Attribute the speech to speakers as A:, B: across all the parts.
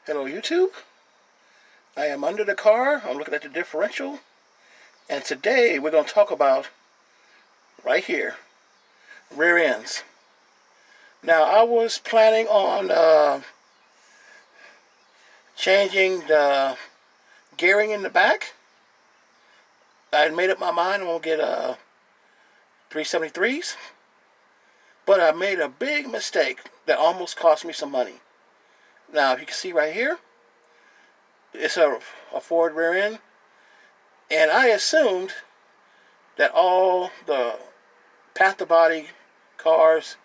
A: Hello YouTube, I am under the car, I'm looking at the differential, and today we're going to talk about, right here, rear ends. Now I was planning on changing the gearing in the back. I had made up my mind I'm going to get 373s, but I made a big mistake that almost cost me some money. Now if you can see right here, it's a Ford rear end, and I assumed that all the panther body cars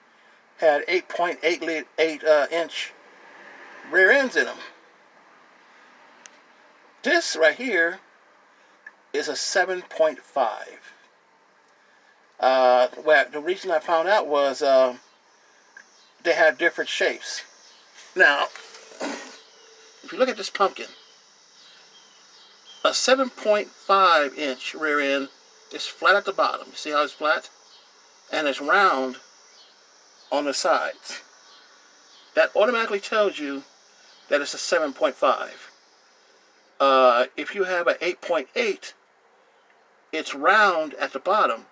A: had 8.8 inch rear ends in them. This right here is a 7.5. Well, the reason I found out was they had different shapes. Now, if you look at this pumpkin, a 7.5 inch rear end is flat at the bottom. You see how it's flat? And it's round on the sides. That automatically tells you that it's a 7.5. If you have an 8.8, it's round at the bottom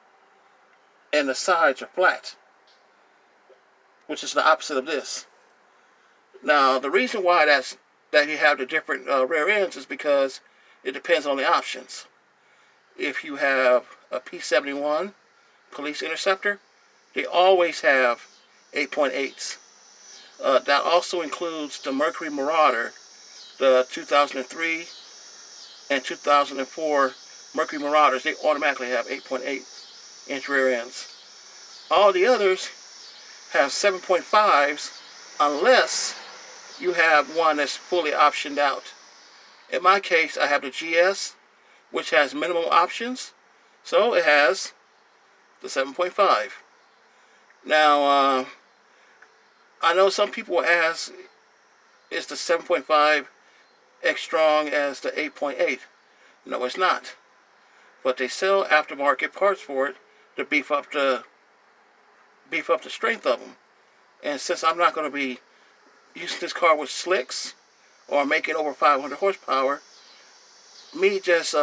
A: and the sides are flat, which is the opposite of this. Now, the reason why that you have the different rear ends is because it depends on the options. If you have a P71 police interceptor, they always have 8.8s. That also includes the Mercury Marauder, the 2003 and 2004 Mercury Marauders. They automatically have 8.8 inch rear ends. All the others have 7.5s unless you have one that's fully optioned out. In my case, I have the GS, which has minimum options, so it has the 7.5. Now, I know some people will ask, is the 7.5 as strong as the 8.8? No, it's not. But they sell aftermarket parts for it to beef up the strength of them. And since I'm not going to be using this car with slicks or making over 500 horsepower, me just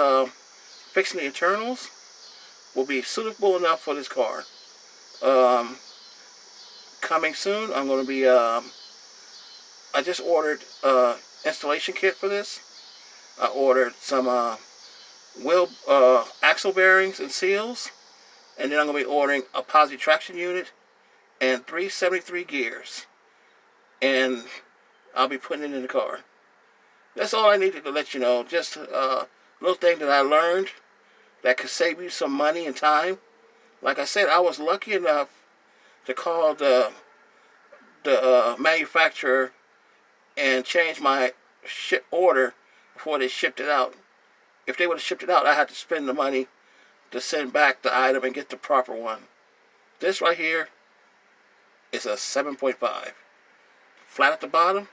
A: fixing the internals will be suitable enough for this car. Coming soon, I'm going to be, I just ordered installation kit for this. I ordered some wheel axle bearings and seals, and then I'm going to be ordering a positive traction unit and 373 gears, and I'll be putting it in the car. That's all I needed to let you know. Just a little thing that I learned that could save you some money and time. Like I said, I was lucky enough to call the manufacturer and change my ship order before they shipped it out. If they would have shipped it out, I had to spend the money to send back the item and get the proper one. This right here is a 7.5. Flat at the bottom,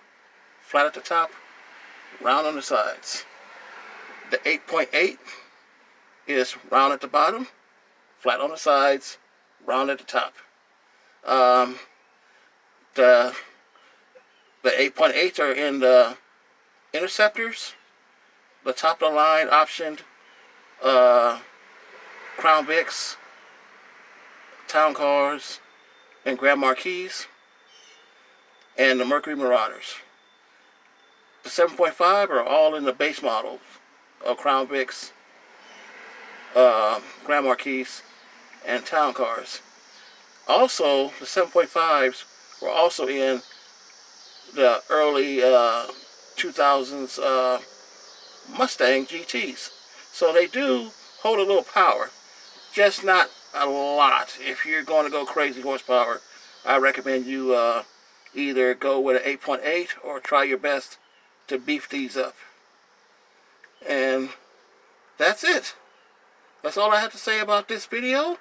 A: flat at the top, round on the sides. The 8.8 is round at the bottom, flat on the sides, round at the top. The 8.8s are in the interceptors, the top of the line optioned Crown Vics, Town Cars, and Grand Marquis, and the Mercury Marauders. The 7.5 are all in the base models of Crown Vics, Grand Marquis, and Town Cars. Also, the 7.5s were also in the early 2000s Mustang GTs. So they do hold a little power, just not a lot. If you're going to go crazy horsepower, I recommend you either go with an 8.8 or try your best to beef these up. And that's it. That's all I have to say about this video.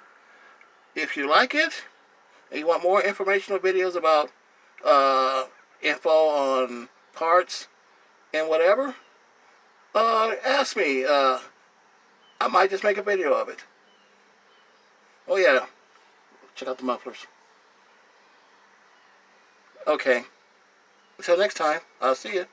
A: If you like it and you want more informational videos about info on parts and whatever, ask me. I might just make a video of it. Oh yeah, check out the mufflers. Okay, until next time, I'll see you.